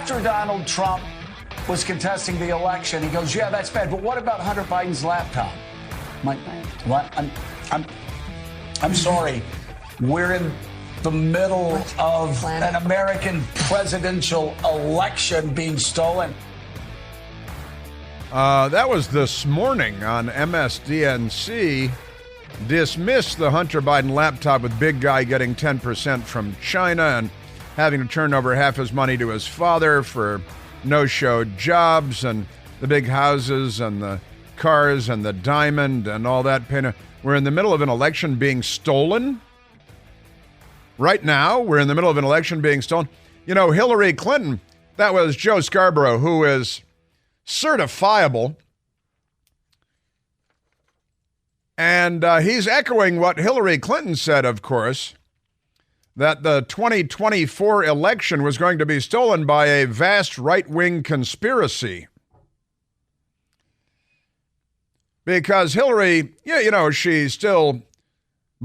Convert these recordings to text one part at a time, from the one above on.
after Donald Trump was contesting the election, he goes, yeah, that's bad. But what about Hunter Biden's laptop? I'm sorry. We're in the middle of an American presidential election being stolen. That was this morning on MSDNC. Dismissed the Hunter Biden laptop with big guy getting 10% from China and having to turn over half his money to his father for no-show jobs and the big houses and the cars and the diamond and all that. We're in the middle of an election being stolen. Right now, we're in the middle of an election being stolen. You know, Hillary Clinton, that was Joe Scarborough, who is certifiable. And he's echoing what Hillary Clinton said, of course, that the 2024 election was going to be stolen by a vast right-wing conspiracy. Because Hillary, she still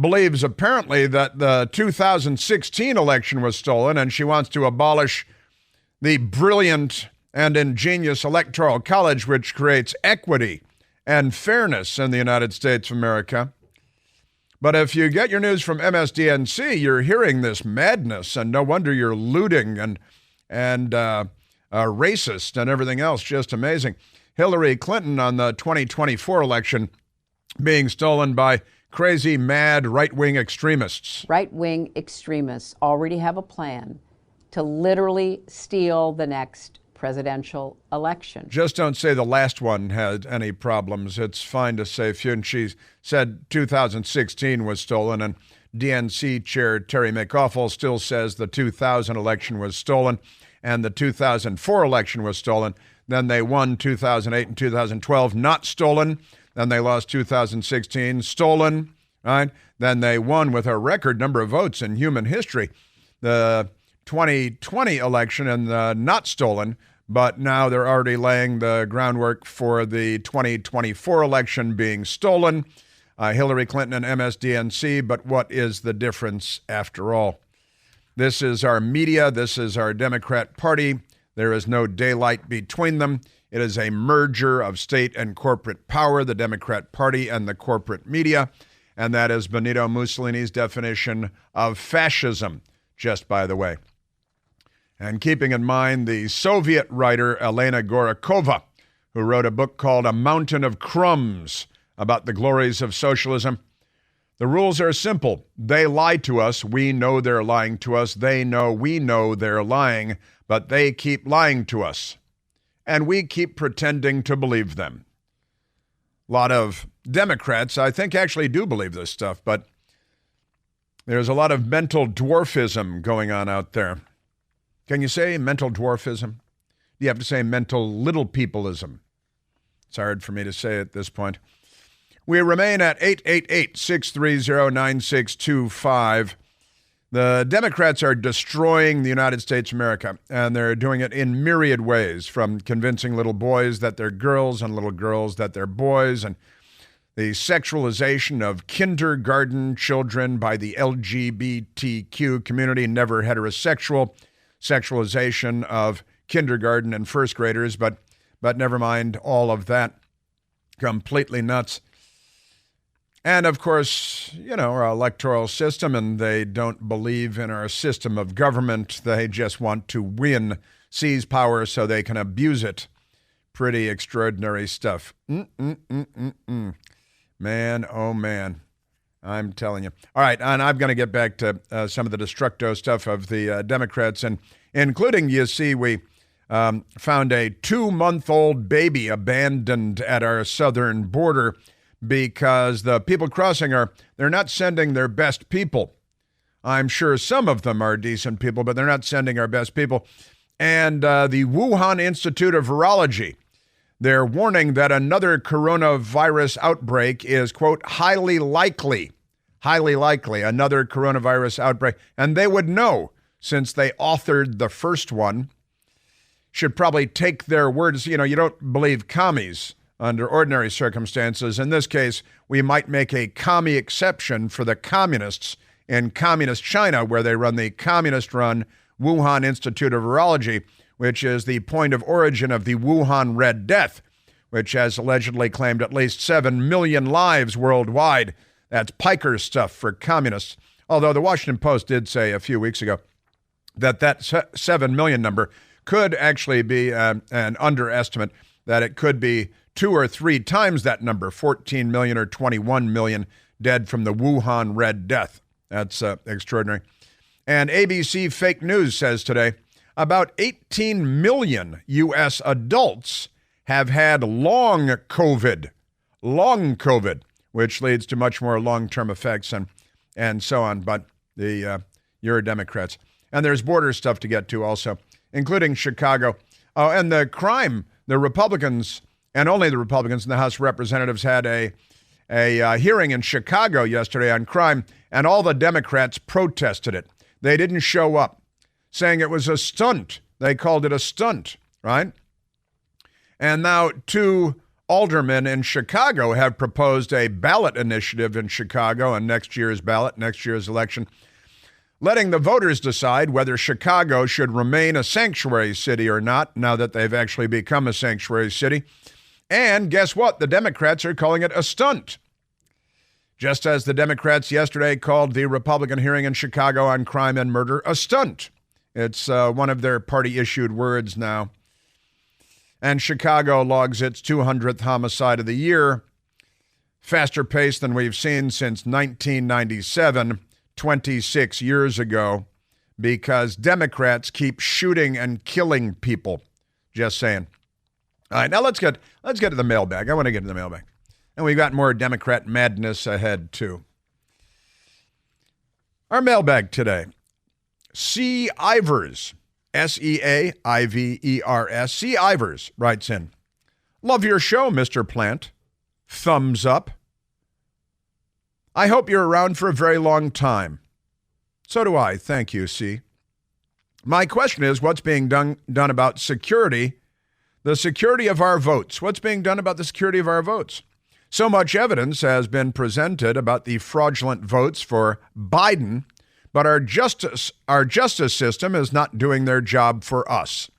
believes apparently that the 2016 election was stolen, and she wants to abolish the brilliant and ingenious Electoral College, which creates equity and fairness in the United States of America. But if you get your news from MSDNC, you're hearing this madness, and no wonder you're looting and racist and everything else. Just amazing. Hillary Clinton on the 2024 election being stolen by crazy, mad, right-wing extremists. Right-wing extremists already have a plan to literally steal the next presidential election. Just don't say the last one had any problems. It's fine to say few. And she said 2016 was stolen, and DNC Chair Terry McAuliffe still says the 2000 election was stolen and the 2004 election was stolen. Then they won 2008 and 2012, not stolen. Then they lost 2016, stolen, right? Then they won with a record number of votes in human history. The 2020 election and not stolen, but now they're already laying the groundwork for the 2024 election being stolen. Hillary Clinton and MSDNC, but what is the difference after all? This is our media. This is our Democrat Party. There is no daylight between them. It is a merger of state and corporate power, the Democrat Party and the corporate media. And that is Benito Mussolini's definition of fascism, just by the way. And keeping in mind the Soviet writer Elena Gorakova, who wrote a book called A Mountain of Crumbs about the glories of socialism. The rules are simple. They lie to us. We know they're lying to us. They know we know they're lying, but they keep lying to us. And we keep pretending to believe them. A lot of Democrats, I think, actually do believe this stuff, but there's a lot of mental dwarfism going on out there. Can you say mental dwarfism? You have to say mental little peopleism. It's hard for me to say at this point. We remain at 888-630-9625. The Democrats are destroying the United States of America, and they're doing it in myriad ways, from convincing little boys that they're girls and little girls that they're boys, and the sexualization of kindergarten children by the LGBTQ community, never heterosexual, sexualization of kindergarten and first graders, but never mind all of that. Completely nuts. And of course, our electoral system, and they don't believe in our system of government. They just want to win, seize power so they can abuse it. Pretty extraordinary stuff. Man, oh man. I'm telling you. All right, and I'm going to get back to some of the destructo stuff of the Democrats, and including, you see, we found a 2-month-old baby abandoned at our southern border because the people crossing they're not sending their best people. I'm sure some of them are decent people, but they're not sending our best people. And the Wuhan Institute of Virology, they're warning that another coronavirus outbreak is, quote, highly likely, another coronavirus outbreak. And they would know, since they authored the first one. Should probably take their words. You don't believe commies under ordinary circumstances. In this case, we might make a commie exception for the communists in communist China, where they run the communist-run Wuhan Institute of Virology, which is the point of origin of the Wuhan Red Death, which has allegedly claimed at least 7 million lives worldwide. That's piker stuff for communists. Although the Washington Post did say a few weeks ago that 7 million number could actually be an underestimate, that it could be 2 or 3 times that number, 14 million or 21 million dead from the Wuhan Red Death. That's extraordinary. And ABC Fake News says today about 18 million U.S. adults have had long COVID, which leads to much more long-term effects and so on. But you're Democrats. And there's border stuff to get to also, including Chicago. Oh, and the crime, the Republicans, and only the Republicans in the House of Representatives had a hearing in Chicago yesterday on crime, and all the Democrats protested it. They didn't show up, saying it was a stunt. They called it a stunt, right? And now 2 aldermen in Chicago have proposed a ballot initiative in Chicago on next year's ballot, next year's election, letting the voters decide whether Chicago should remain a sanctuary city or not, now that they've actually become a sanctuary city. And guess what? The Democrats are calling it a stunt. Just as the Democrats yesterday called the Republican hearing in Chicago on crime and murder a stunt. It's one of their party-issued words now. And Chicago logs its 200th homicide of the year, faster pace than we've seen since 1997, 26 years ago, because Democrats keep shooting and killing people. Just saying. All right, now let's get to the mailbag. I want to get to the mailbag. And we've got more Democrat madness ahead, too. Our mailbag today. C. Ivers, Seaivers. C. Ivers writes in, "Love your show, Mr. Plant. Thumbs up. I hope you're around for a very long time." So do I. Thank you, C. My question is, what's being done about security, the security of our votes? What's being done about the security of our votes? So much evidence has been presented about the fraudulent votes for Biden, but our justice system is not doing their job for us.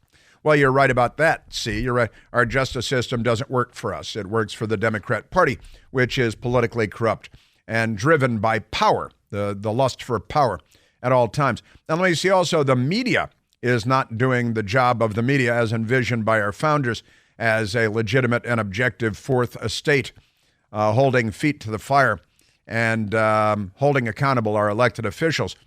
Well, you're right about that, see. You're right. Our justice system doesn't work for us. It works for the Democrat Party, which is politically corrupt and driven by power, the lust for power at all times. And let me see also, the media is not doing the job of the media as envisioned by our founders as a legitimate and objective fourth estate, holding feet to the fire and holding accountable our elected officials.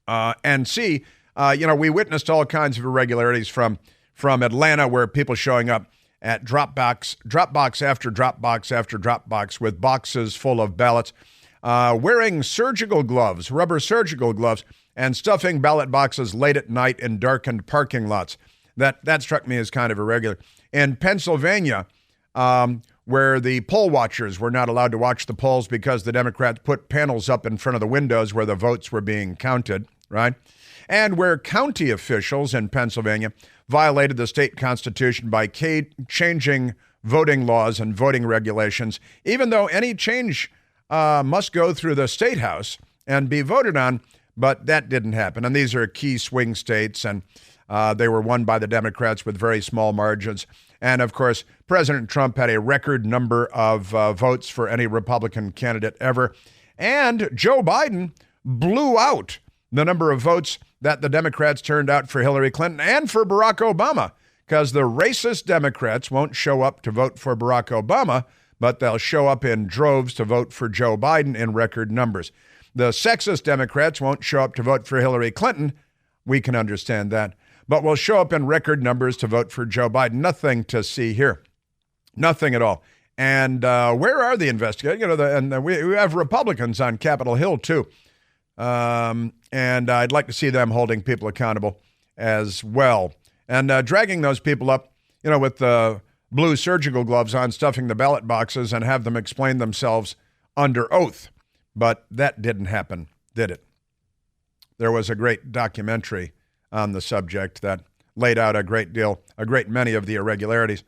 And C, we witnessed all kinds of irregularities from Atlanta, where people showing up at Dropbox after Dropbox after Dropbox with boxes full of ballots, wearing surgical gloves, rubber surgical gloves, and stuffing ballot boxes late at night in darkened parking lots. That struck me as kind of irregular. In Pennsylvania, where the poll watchers were not allowed to watch the polls because the Democrats put panels up in front of the windows where the votes were being counted, right? And where county officials in Pennsylvania violated the state constitution by changing voting laws and voting regulations, even though any change must go through the state house and be voted on, but that didn't happen. And these are key swing states, and they were won by the Democrats with very small margins. And, of course, President Trump had a record number of votes for any Republican candidate ever. And Joe Biden blew out the number of votes that the Democrats turned out for Hillary Clinton and for Barack Obama, because the racist Democrats won't show up to vote for Barack Obama, but they'll show up in droves to vote for Joe Biden in record numbers. The sexist Democrats won't show up to vote for Hillary Clinton. We can understand that. But will show up in record numbers to vote for Joe Biden. Nothing to see here. Nothing at all. And where are the investigators? We have Republicans on Capitol Hill, too. And I'd like to see them holding people accountable as well. And dragging those people up, with the blue surgical gloves on, stuffing the ballot boxes, and have them explain themselves under oath. But that didn't happen, did it? There was a great documentary on the subject that laid out a great many of the irregularities.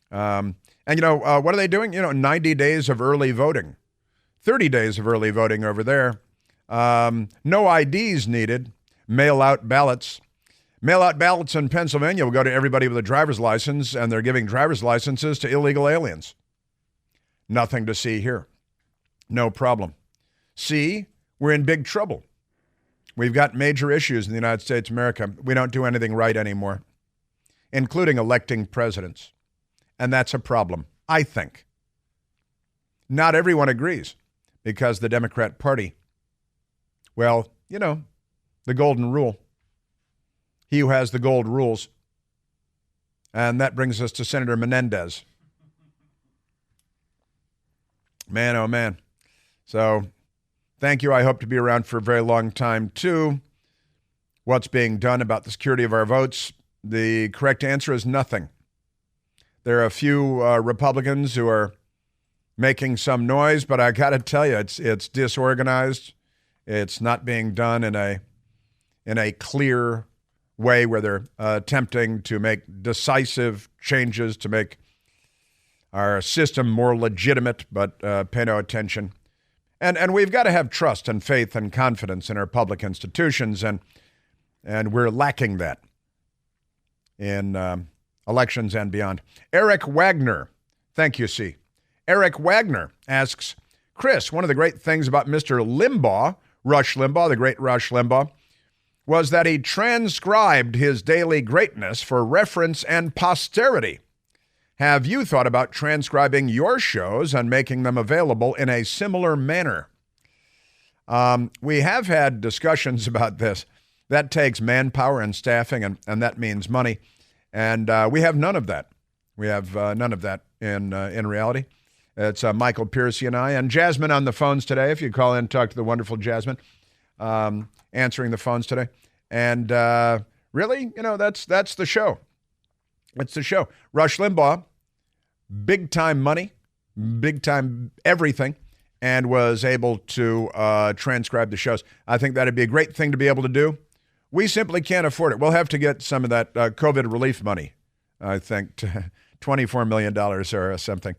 What are they doing? 90 days of early voting, 30 days of early voting over there. No IDs needed, mail out ballots. Mail-out ballots in Pennsylvania will go to everybody with a driver's license, and they're giving driver's licenses to illegal aliens. Nothing to see here. No problem. See, we're in big trouble. We've got major issues in the United States of America. We don't do anything right anymore, including electing presidents. And that's a problem, I think. Not everyone agrees, because the Democrat Party, well, you know, the golden rule. He who has the gold rules. And that brings us to Senator Menendez. Man, oh man. So thank you. I hope to be around for a very long time, too. What's being done about the security of our votes? The correct answer is nothing. There are a few Republicans who are making some noise, but I got to tell you, it's disorganized. It's not being done in a clear way where they're attempting to make decisive changes to make our system more legitimate, but pay no attention. And we've got to have trust and faith and confidence in our public institutions, and we're lacking that in elections and beyond. Eric Wagner, thank you, C. Eric Wagner asks, Chris, one of the great things about Mr. Limbaugh, Rush Limbaugh, the great Rush Limbaugh, was that he transcribed his daily greatness for reference and posterity. Have you thought about transcribing your shows and making them available in a similar manner? We have had discussions about this. That takes manpower and staffing, and that means money. And we have none of that. We have none of that in reality. It's Michael Piercy and I. And Jasmine on the phones today. If you call in, talk to the wonderful Jasmine. Answering the phones today. And really, you know, that's the show. It's the show. Rush Limbaugh, big time money, big time everything, and was able to transcribe the shows. I think that'd be a great thing to be able to do. We simply can't afford it. We'll have to get some of that COVID relief money, I think, $24 million or something.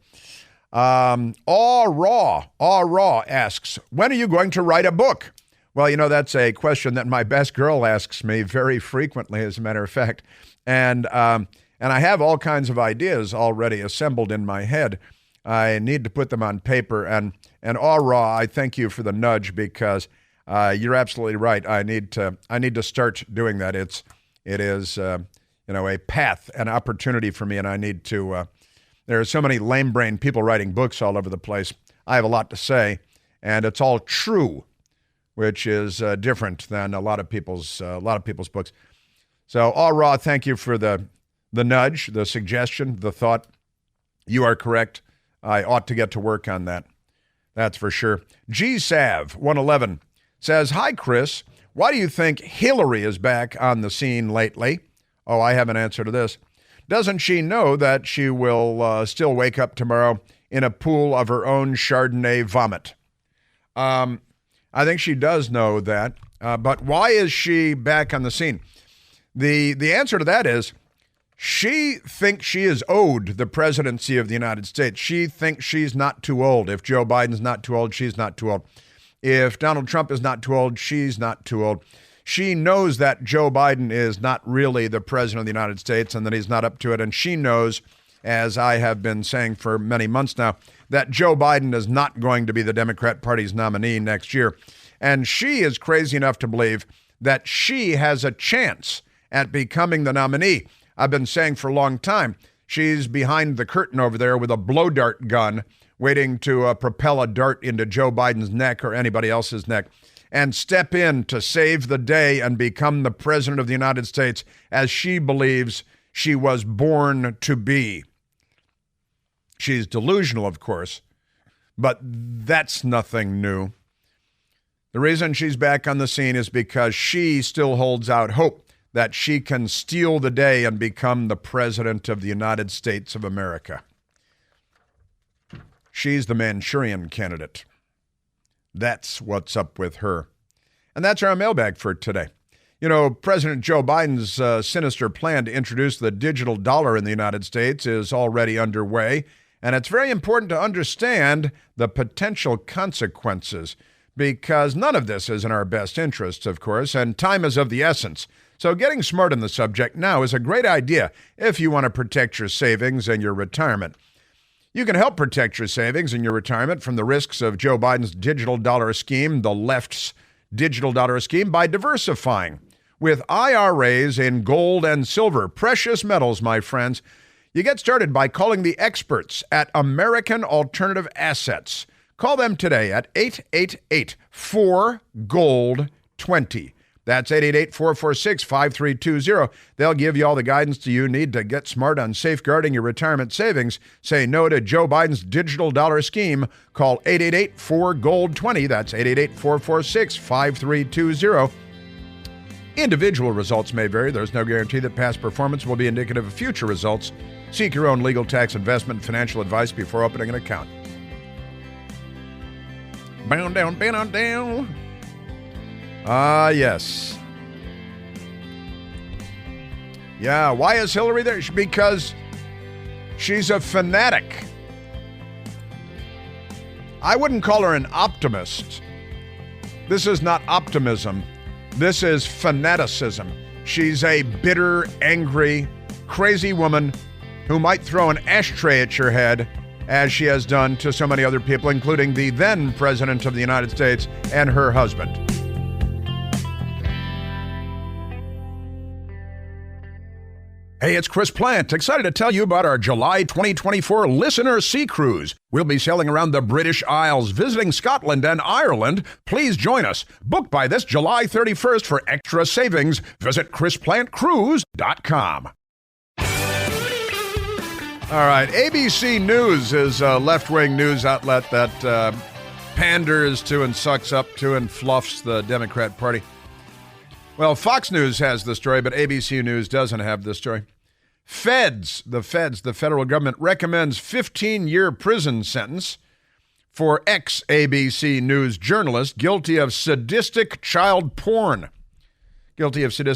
All Raw asks, when are you going to write a book? Well, you know, that's a question that my best girl asks me very frequently, as a matter of fact. And I have all kinds of ideas already assembled in my head. I need to put them on paper. And All Raw, I thank you for the nudge, because you're absolutely right. I need to start doing that. It is a path, an opportunity for me, and I need to. There are so many lame-brained people writing books all over the place. I have a lot to say, and it's all true, which is different than a lot of people's books. So, All Raw, thank you for the nudge, the suggestion, the thought. You are correct. I ought to get to work on that. That's for sure. GSav111 says, hi, Chris. Why do you think Hillary is back on the scene lately? Oh, I have an answer to this. Doesn't she know that she will still wake up tomorrow in a pool of her own Chardonnay vomit? I think she does know that. But why is she back on the scene? The answer to that is she thinks she is owed the presidency of the United States. She thinks she's not too old. If Joe Biden's not too old, she's not too old. If Donald Trump is not too old, she's not too old. She knows that Joe Biden is not really the president of the United States and that he's not up to it. And she knows, as I have been saying for many months now, that Joe Biden is not going to be the Democrat Party's nominee next year. And she is crazy enough to believe that she has a chance at becoming the nominee. I've been saying for a long time, she's behind the curtain over there with a blow dart gun, waiting to propel a dart into Joe Biden's neck or anybody else's neck, and step in to save the day and become the president of the United States as she believes she was born to be. She's delusional, of course, but that's nothing new. The reason she's back on the scene is because she still holds out hope that she can steal the day and become the president of the United States of America. She's the Manchurian candidate. That's what's up with her. And that's our mailbag for today. You know, President Joe Biden's sinister plan to introduce the digital dollar in the United States is already underway. And it's very important to understand the potential consequences, because none of this is in our best interests, of course, and time is of the essence. So getting smart on the subject now is a great idea if you want to protect your savings and your retirement. You can help protect your savings and your retirement from the risks of Joe Biden's digital dollar scheme, the left's digital dollar scheme, by diversifying with IRAs in gold and silver, precious metals, my friends. You get started by calling the experts at American Alternative Assets. Call them today at 888-4GOLD20. That's 888-446-5320. They'll give you all the guidance you need to get smart on safeguarding your retirement savings. Say no to Joe Biden's digital dollar scheme. Call 888-4GOLD20. That's 888-446-5320. Individual results may vary. There's no guarantee that past performance will be indicative of future results. Seek your own legal, tax, investment, and financial advice before opening an account. Bound down. Ah, yes. Yeah, why is Hillary there? Because she's a fanatic. I wouldn't call her an optimist. This is not optimism. This is fanaticism. She's a bitter, angry, crazy woman who might throw an ashtray at your head, as she has done to so many other people, including the then President of the United States and her husband. Hey, it's Chris Plant, excited to tell you about our July 2024 Listener Sea Cruise. We'll be sailing around the British Isles, visiting Scotland and Ireland. Please join us. Book by this July 31st for extra savings. Visit ChrisPlantCruise.com. All right, ABC News is a left-wing news outlet that panders to and sucks up to and fluffs the Democrat Party. Well, Fox News has the story, but ABC News doesn't have the story. The federal government recommends 15-year prison sentence for ex-ABC News journalist guilty of sadistic child porn. Yeah, ABC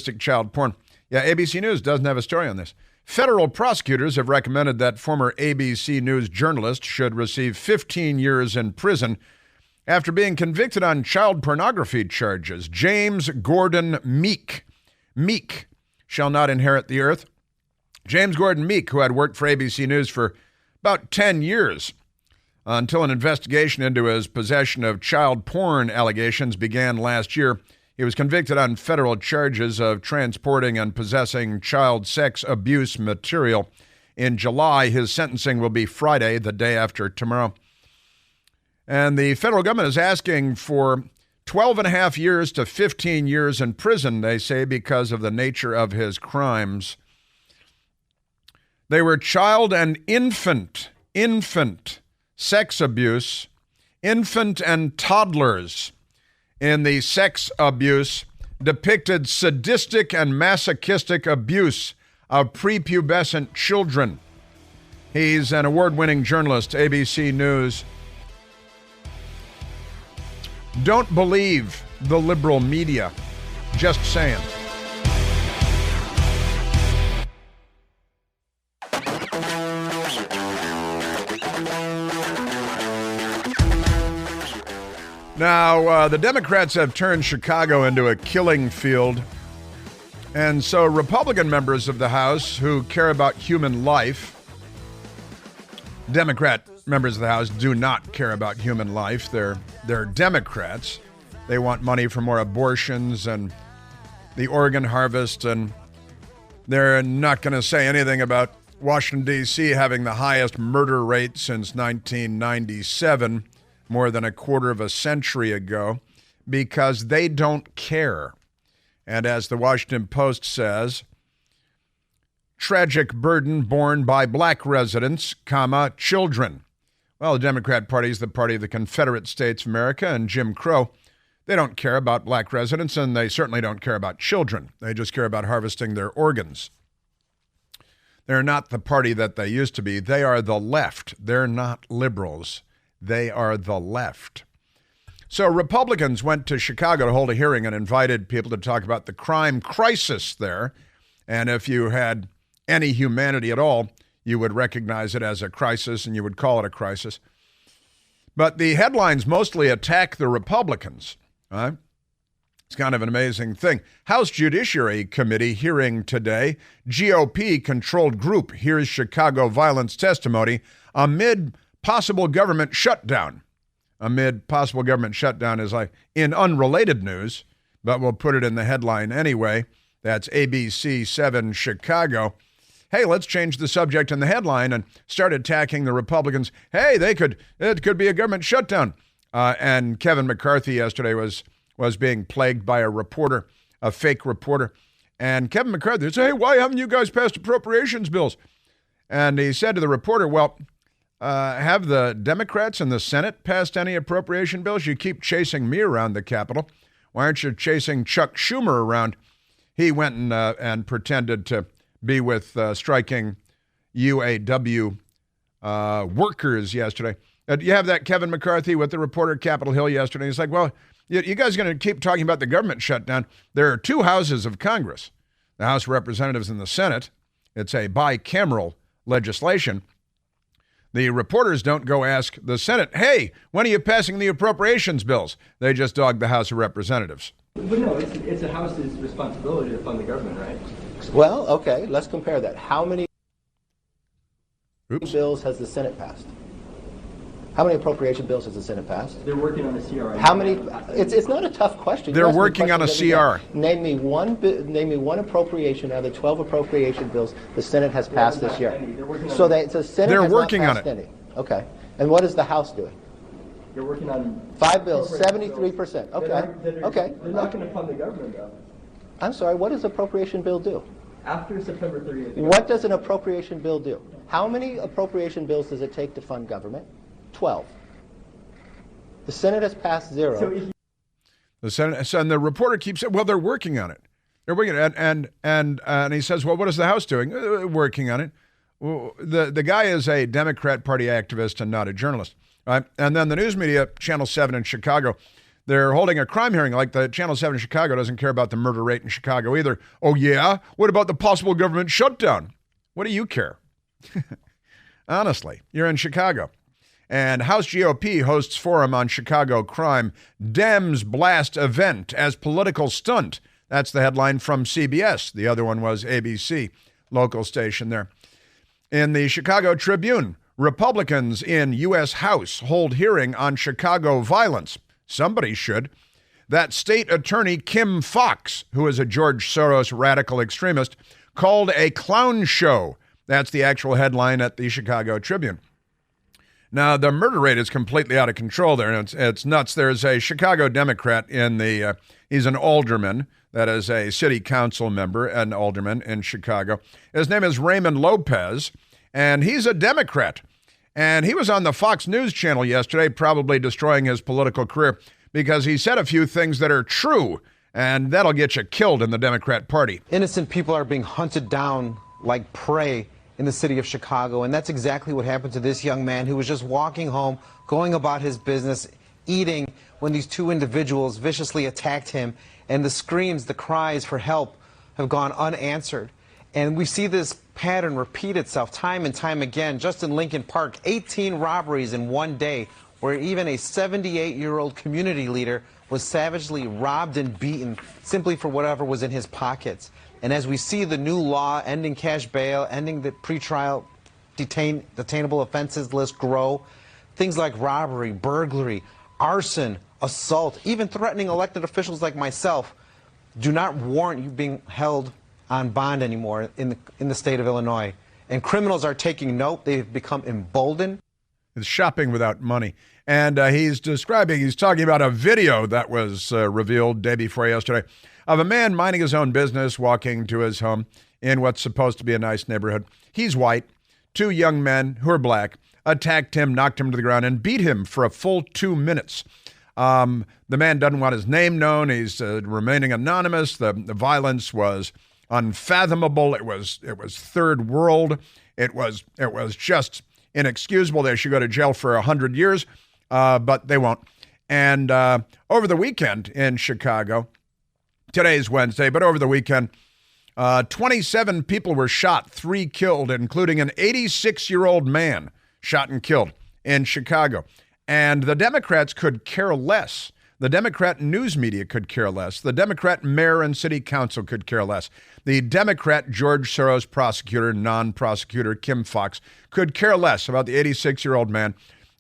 News doesn't have a story on this. Federal prosecutors have recommended that former ABC News journalist should receive 15 years in prison after being convicted on child pornography charges. James Gordon Meek shall not inherit the earth. James Gordon Meek, who had worked for ABC News for about 10 years, until an investigation into his possession of child porn allegations began last year. He was convicted on federal charges of transporting and possessing child sex abuse material. In July, his sentencing will be Friday, the day after tomorrow. And the federal government is asking for 12 and a half years to 15 years in prison, they say, because of the nature of his crimes. They were child and infant sex abuse, infant and toddlers in the sex abuse, depicted sadistic and masochistic abuse of prepubescent children. He's an award-winning journalist, ABC News. Don't believe the liberal media. Just saying. Now, the Democrats have turned Chicago into a killing field. And so Republican members of the House who care about human life, Democrat members of the House do not care about human life. They're Democrats. They want money for more abortions and the organ harvest, and they're not going to say anything about Washington, D.C. having the highest murder rate since 1997, more than a quarter of a century ago, because they don't care. And as the Washington Post says, tragic burden borne by black residents, children. Well, the Democrat Party is the party of the Confederate States of America and Jim Crow. They don't care about black residents, and they certainly don't care about children. They just care about harvesting their organs. They're not the party that they used to be. They are the left. They're not liberals. They are the left. So Republicans went to Chicago to hold a hearing and invited people to talk about the crime crisis there. And if you had any humanity at all, you would recognize it as a crisis and you would call it a crisis. But the headlines mostly attack the Republicans. Right? It's kind of an amazing thing. House Judiciary Committee hearing today. GOP-controlled group hears Chicago violence testimony amid possible government shutdown. Amid possible government shutdown is like in unrelated news, but we'll put it in the headline anyway. That's ABC 7 Chicago. Hey, let's change the subject in the headline and start attacking the Republicans. Hey, it could be a government shutdown. And Kevin McCarthy yesterday was being plagued by a reporter, a fake reporter. And Kevin McCarthy said, hey, why haven't you guys passed appropriations bills? And he said to the reporter, well, have the Democrats in the Senate passed any appropriation bills? You keep chasing me around the Capitol. Why aren't you chasing Chuck Schumer around? He went and pretended to be with striking UAW workers yesterday. You have that Kevin McCarthy with the reporter at Capitol Hill yesterday. He's like, well, you guys are going to keep talking about the government shutdown. There are two houses of Congress, the House of Representatives and the Senate. It's a bicameral legislation. The reporters don't go ask the Senate, hey, when are you passing the appropriations bills? They just dog the House of Representatives. But no, it's the House's responsibility to fund the government, right? Well, okay, let's compare that. How many bills has the Senate passed? How many appropriation bills has the Senate passed? They're working on a CR. How many? It's not a tough question. They're working on a CR. Name me one appropriation out of the 12 appropriation bills the Senate has passed this year. So the Senate They're has working not on passed it. any. Okay. And what is the House doing? They're working on 5 bills, 73%. Okay. Okay. They're not going to fund the government, though. I'm sorry. What does appropriation bill do? After September 30th. What does an appropriation bill do? How many appropriation bills does it take to fund government? 12. The Senate has passed 0. The Senate, and the reporter keeps saying, well, they're working on it. They're working on it. And he says, well, what is the House doing? Working on it. Well, the guy is a Democrat Party activist and not a journalist. Right? And then the news media, Channel 7 in Chicago, they're holding a crime hearing like the Channel 7 in Chicago doesn't care about the murder rate in Chicago either. Oh, yeah? What about the possible government shutdown? What do you care? Honestly, you're in Chicago. And House GOP hosts forum on Chicago crime. Dems blast event as political stunt. That's the headline from CBS. The other one was ABC, local station there. In the Chicago Tribune, Republicans in U.S. House hold hearing on Chicago violence. Somebody should. That state attorney Kim Foxx, who is a George Soros radical extremist, called a clown show. That's the actual headline at the Chicago Tribune. Now, the murder rate is completely out of control there, and it's nuts. There's a Chicago Democrat he's an alderman, that is a city council member, an alderman in Chicago. His name is Raymond Lopez, and he's a Democrat. And he was on the Fox News channel yesterday, probably destroying his political career, because he said a few things that are true, and that'll get you killed in the Democrat Party. Innocent people are being hunted down like prey in the city of Chicago, and that's exactly what happened to this young man who was just walking home, going about his business, eating, when these two individuals viciously attacked him, and the screams, the cries for help have gone unanswered. And we see this pattern repeat itself time and time again. Just in Lincoln Park, 18 robberies in one day, where even a 78-year-old community leader was savagely robbed and beaten simply for whatever was in his pockets. And as we see the new law ending cash bail, ending the pretrial detainable offenses list grow, things like robbery, burglary, arson, assault, even threatening elected officials like myself do not warrant you being held on bond anymore in the state of Illinois. And criminals are taking note. They've become emboldened. It's shopping without money. And he's talking about a video that was revealed day before yesterday of a man minding his own business, walking to his home in what's supposed to be a nice neighborhood. He's white. Two young men who are black attacked him, knocked him to the ground, and beat him for a full 2 minutes. The man doesn't want his name known. He's remaining anonymous. The violence was unfathomable. It was third world. It was just inexcusable. They should go to jail for 100 years, but they won't. And over the weekend in Chicago, today's Wednesday, but over the weekend, 27 people were shot, 3 killed, including an 86-year-old man shot and killed in Chicago. And the Democrats could care less. The Democrat news media could care less. The Democrat mayor and city council could care less. The Democrat George Soros prosecutor, non-prosecutor Kim Foxx could care less about the 86-year-old man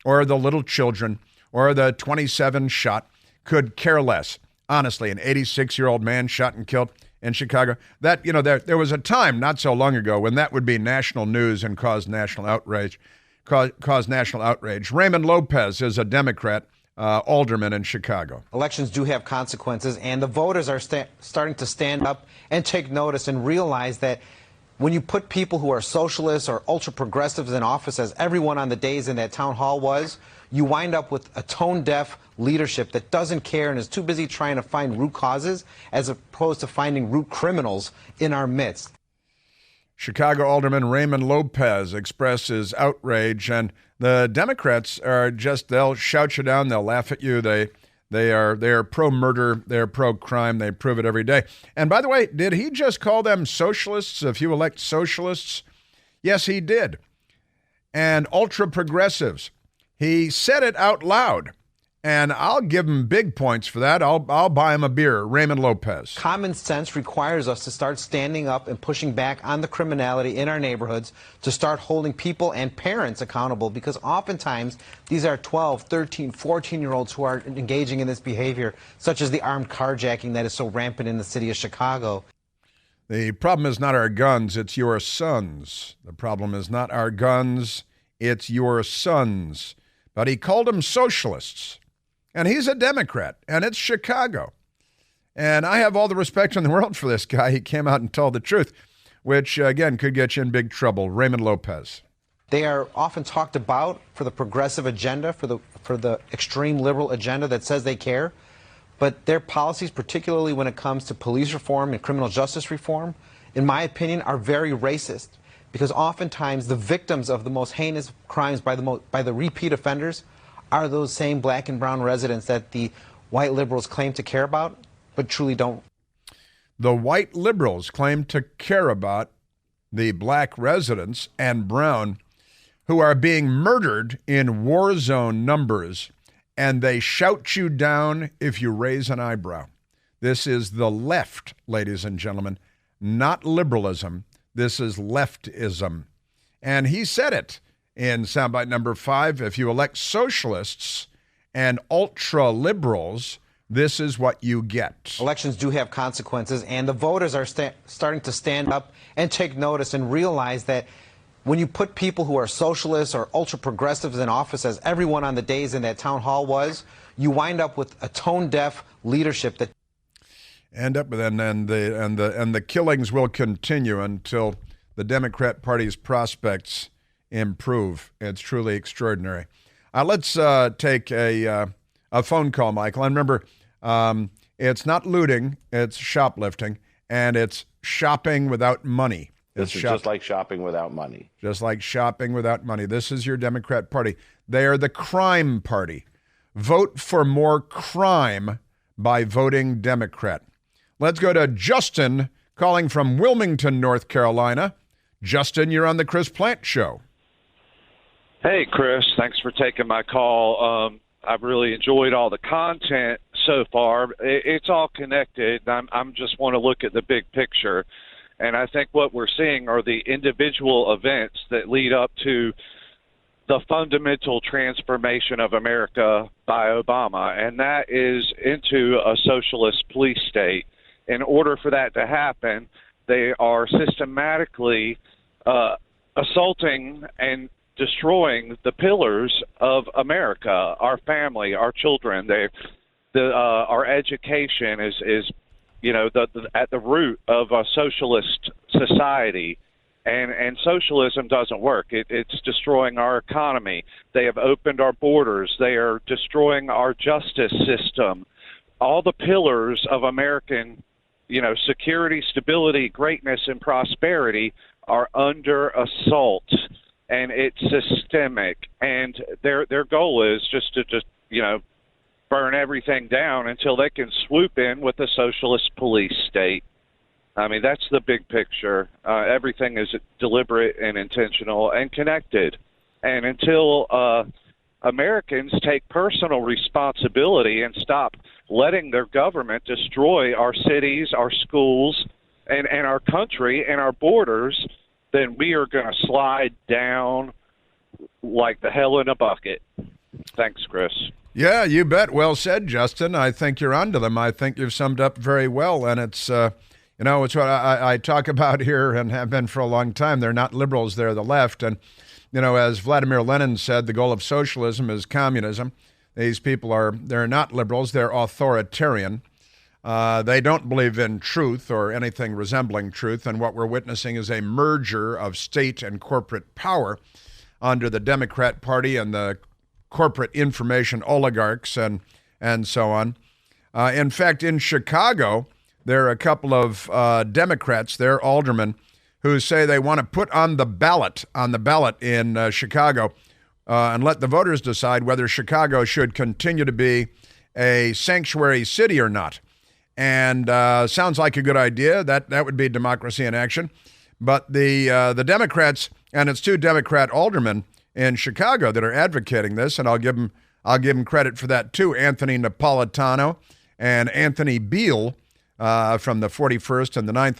or the little children or the 27 shot, could care less. Honestly, an 86-year-old man shot and killed in Chicago. That, there was a time not so long ago when that would be national news and cause national outrage. Raymond Lopez is a Democrat alderman in Chicago. Elections do have consequences, and the voters are starting to stand up and take notice and realize that when you put people who are socialists or ultra-progressives in office, as everyone on the days in that town hall was, you wind up with a tone-deaf leadership that doesn't care and is too busy trying to find root causes as opposed to finding root criminals in our midst. Chicago Alderman Raymond Lopez expresses outrage, and the Democrats are they'll shout you down, they'll laugh at you, they are pro-murder, they're pro-crime, they prove it every day. And by the way, did he just call them socialists if you elect socialists? Yes, he did. And ultra-progressives. He said it out loud. And I'll give him big points for that. I'll buy him a beer. Raymond Lopez. Common sense requires us to start standing up and pushing back on the criminality in our neighborhoods, to start holding people and parents accountable, because oftentimes these are 12, 13, 14-year-olds who are engaging in this behavior, such as the armed carjacking that is so rampant in the city of Chicago. The problem is not our guns, it's your sons. The problem is not our guns, it's your sons. But he called them socialists. And he's a Democrat, and it's Chicago. And I have all the respect in the world for this guy. He came out and told the truth, which, again, could get you in big trouble. Raymond Lopez. They are often talked about for the progressive agenda, for the extreme liberal agenda that says they care. But their policies, particularly when it comes to police reform and criminal justice reform, in my opinion, are very racist. Because oftentimes the victims of the most heinous crimes by the repeat offenders are those same black and brown residents that the white liberals claim to care about, but truly don't. The white liberals claim to care about the black residents and brown who are being murdered in war zone numbers, and they shout you down if you raise an eyebrow. This is the left, ladies and gentlemen, not liberalism. This is leftism. And he said it in soundbite number 5. If you elect socialists and ultra-liberals, this is what you get. Elections do have consequences, and the voters are starting to stand up and take notice and realize that when you put people who are socialists or ultra-progressives in office, as everyone on the days in that town hall was, you wind up with a tone-deaf leadership that and the killings will continue until the Democrat Party's prospects improve. It's truly extraordinary. Let's take a phone call, Michael. And remember, it's not looting, it's shoplifting, and it's shopping without money. This is just like shopping without money. Just like shopping without money. This is your Democrat Party. They are the crime party. Vote for more crime by voting Democrat. Let's go to Justin calling from Wilmington, North Carolina. Justin, you're on the Chris Plant Show. Hey, Chris. Thanks for taking my call. I've really enjoyed all the content so far. It's all connected. I'm just want to look at the big picture. And I think what we're seeing are the individual events that lead up to the fundamental transformation of America by Obama, and that is into a socialist police state. In order for that to happen, they are systematically assaulting and destroying the pillars of America, our family, our children. Our education is at the root of a socialist society. And socialism doesn't work. It's destroying our economy. They have opened our borders. They are destroying our justice system. All the pillars of American, security, stability, greatness, and prosperity are under assault, and it's systemic. And their goal is just to burn everything down until they can swoop in with a socialist police state. I mean, that's the big picture. Everything is deliberate and intentional and connected. And until Americans take personal responsibility and stop letting their government destroy our cities, our schools, and our country and our borders, then we are going to slide down like the hell in a bucket. Thanks, Chris. Yeah, you bet. Well said, Justin. I think you're onto them. I think you've summed up very well. And it's, it's what I talk about here and have been for a long time. They're not liberals, they're the left. And, as Vladimir Lenin said, the goal of socialism is communism. These people they're not liberals, they're authoritarian. They don't believe in truth or anything resembling truth. And what we're witnessing is a merger of state and corporate power under the Democrat Party and the corporate information oligarchs and so on. In fact, in Chicago, there are a couple of Democrats, they're aldermen, who say they want to put on the ballot in Chicago and let the voters decide whether Chicago should continue to be a sanctuary city or not. And sounds like a good idea. That would be democracy in action. But the Democrats, and it's two Democrat aldermen in Chicago that are advocating this, and I'll give them credit for that too. Anthony Napolitano and Anthony Beale from the 41st and the 9th,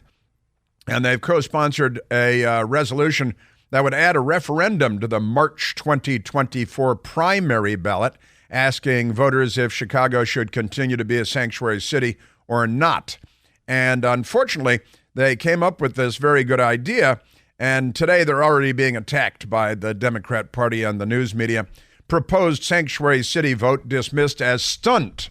and they've co-sponsored a resolution that would add a referendum to the March 2024 primary ballot, asking voters if Chicago should continue to be a sanctuary city or not. And unfortunately, they came up with this very good idea. And today they're already being attacked by the Democrat Party and the news media. Proposed sanctuary city vote dismissed as stunt.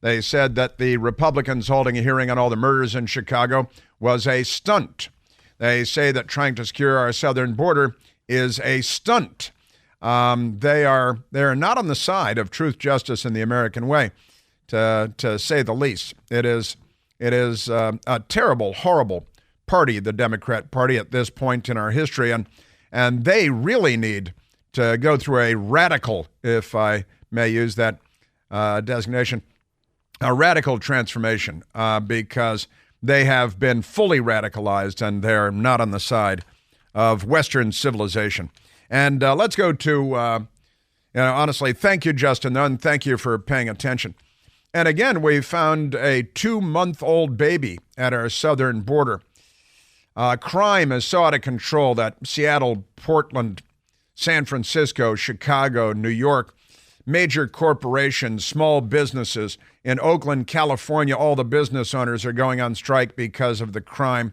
They said that the Republicans holding a hearing on all the murders in Chicago was a stunt. They say that trying to secure our southern border is a stunt. They are not on the side of truth, justice, and the American way, to say the least. It is a terrible, horrible party, the Democrat Party, at this point in our history, and they really need to go through a radical, if I may use that designation, a radical transformation, because they have been fully radicalized and they're not on the side of Western civilization. And let's go to, honestly, thank you, Justin, and thank you for paying attention. And again, we found a 2-month-old baby at our southern border. Crime is so out of control that Seattle, Portland, San Francisco, Chicago, New York, major corporations, small businesses. In Oakland, California, all the business owners are going on strike because of the crime.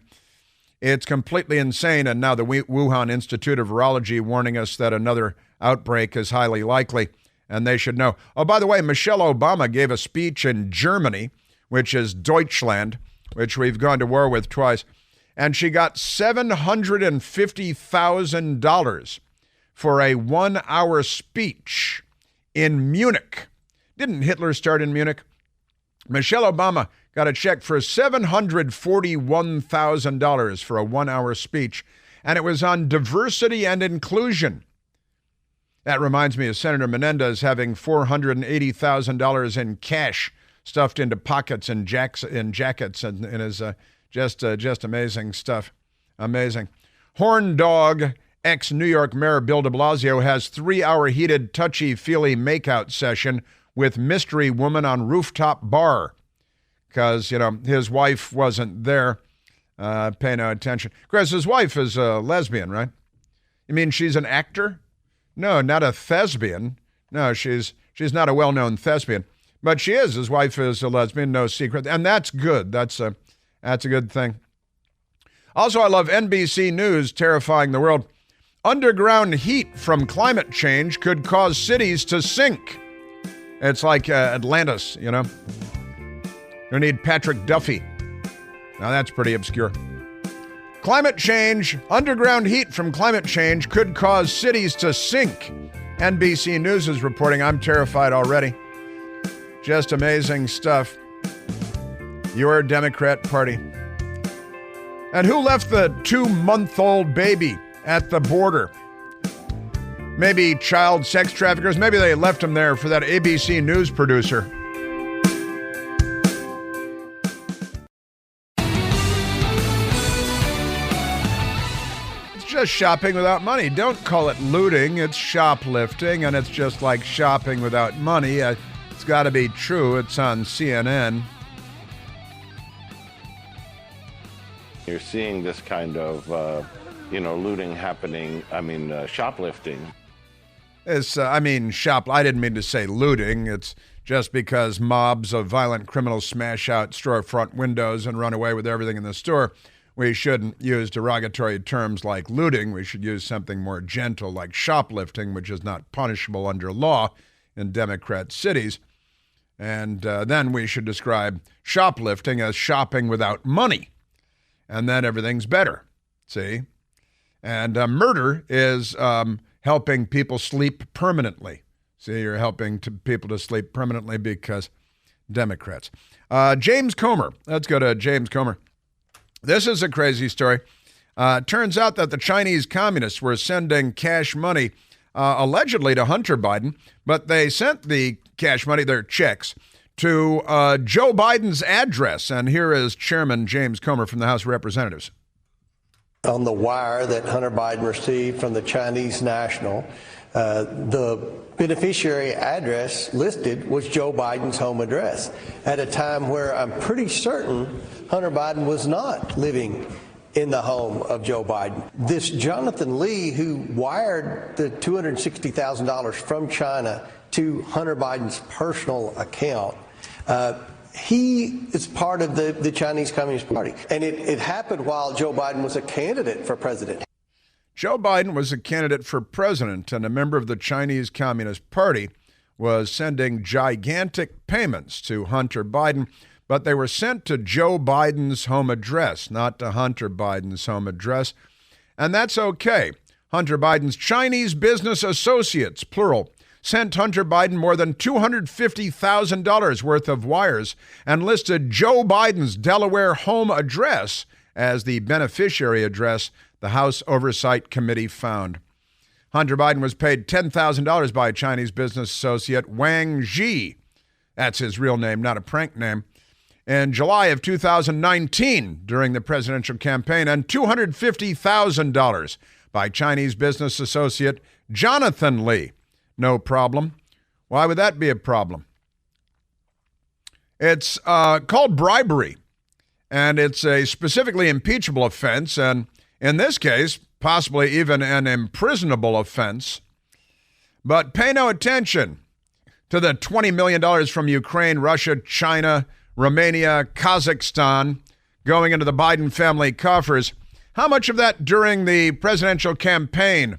It's completely insane. And now the Wuhan Institute of Virology warning us that another outbreak is highly likely, and they should know. Oh, by the way, Michelle Obama gave a speech in Germany, which is Deutschland, which we've gone to war with twice. And she got $750,000 for a 1-hour speech in Munich. Didn't Hitler start in Munich? Michelle Obama got a check for $741,000 for a 1-hour speech, and it was on diversity and inclusion. That reminds me of Senator Menendez having $480,000 in cash stuffed into pockets and jackets and in his just amazing stuff. Amazing. Horn dog ex-New York Mayor Bill de Blasio has 3-hour heated touchy-feely makeout session with mystery woman on rooftop bar because, his wife wasn't there. Pay no attention. Chris, his wife is a lesbian, right? You mean she's an actor? No, not a thespian. No, she's not a well-known thespian. But she is. His wife is a lesbian, no secret. And that's good. That's a good thing. Also, I love NBC News terrifying the world. Underground heat from climate change could cause cities to sink. It's like Atlantis, You need Patrick Duffy. Now that's pretty obscure. Climate change, underground heat from climate change could cause cities to sink. NBC News is reporting. I'm terrified already. Just amazing stuff. Your Democrat Party. And who left the 2-month-old baby at the border? Maybe child sex traffickers. Maybe they left him there for that ABC News producer. It's just shopping without money. Don't call it looting. It's shoplifting, and it's just like shopping without money. It's It's got to be true. It's on CNN. You're seeing this kind of, looting happening. Shoplifting. I didn't mean to say looting. It's just because mobs of violent criminals smash out storefront windows and run away with everything in the store. We shouldn't use derogatory terms like looting. We should use something more gentle like shoplifting, which is not punishable under law in Democrat cities. And then we should describe shoplifting as shopping without money. And then everything's better. See? And murder is helping people sleep permanently. See, you're helping people to sleep permanently because Democrats. James Comer. Let's go to James Comer. This is a crazy story. Turns out that the Chinese communists were sending cash money allegedly to Hunter Biden, but they sent the cash money, their checks, to Joe Biden's address. And here is Chairman James Comer from the House of Representatives. On the wire that Hunter Biden received from the Chinese national, the beneficiary address listed was Joe Biden's home address at a time where I'm pretty certain Hunter Biden was not living in the home of Joe Biden. This Jonathan Lee, who wired the $260,000 from China to Hunter Biden's personal account, he is part of the Chinese Communist Party. And it happened while Joe Biden was a candidate for president. Joe Biden was a candidate for president, and a member of the Chinese Communist Party was sending gigantic payments to Hunter Biden, but they were sent to Joe Biden's home address, not to Hunter Biden's home address. And that's okay. Hunter Biden's Chinese business associates, plural, sent Hunter Biden more than $250,000 worth of wires and listed Joe Biden's Delaware home address as the beneficiary address, the House Oversight Committee found. Hunter Biden was paid $10,000 by a Chinese business associate, Wang Zhi. That's his real name, not a prank name. In July of 2019, during the presidential campaign, and $250,000 by Chinese business associate Jonathan Lee. No problem. Why would that be a problem? It's called bribery, and it's a specifically impeachable offense, and in this case, possibly even an imprisonable offense. But pay no attention to the $20 million from Ukraine, Russia, China, Romania, Kazakhstan going into the Biden family coffers. How much of that during the presidential campaign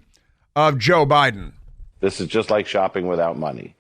of Joe Biden? This is just like shopping without money.